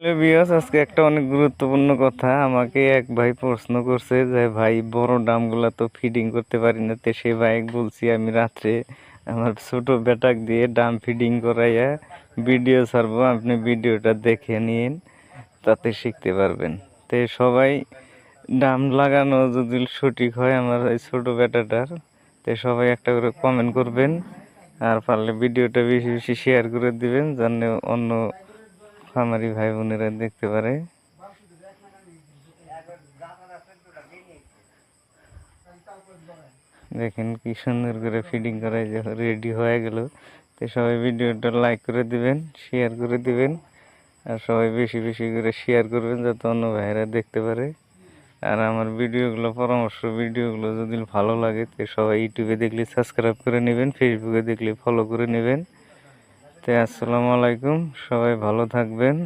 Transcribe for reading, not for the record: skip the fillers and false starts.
বিয়াস আজকে একটা অনেক গুরুত্বপূর্ণ কথা আমাকে এক ভাই প্রশ্ন করছে যে ভাই বড় ড্রামগুলা তো ফিডিং করতে পারি না, তে সে ভাই বলছি আমি রাত্রে আমার ছোট বেটাক দিয়ে ড্রাম ফিডিং করাইয়া ভিডিও ছাড়বো, আপনি ভিডিওটা দেখে নিন, তাতে শিখতে পারবেন। তে সবাই ড্রাম লাগানো যদি সঠিক হয় আমার এই ছোট বেটাটার, তে সবাই একটা করে কমেন্ট করবেন, আর পারলে ভিডিওটা বেশি বেশি শেয়ার করে দিবেন যেন অন্য খামারি ভাই বোনেরা দেখতে পারে। দেখেন কি সুন্দর করে ফিডিং করা যে রেডি হয়ে গেল। তো সবাই ভিডিওটা লাইক করে দিবেন, শেয়ার করে দিবেন, আর সবাই বেশি বেশি করে শেয়ার করবেন যাতে অন্য ভাইয়েরা দেখতে পারে। আর আমার ভিডিওগুলো পরামর্শ ভিডিওগুলো যদি ভালো লাগে তো সবাই ইউটিউবে দেখলে সাবস্ক্রাইব করে নেবেন, ফেসবুকে দেখলে ফলো করে নেবেন। তো আসসালামু আলাইকুম, সবাই ভালো থাকবেন।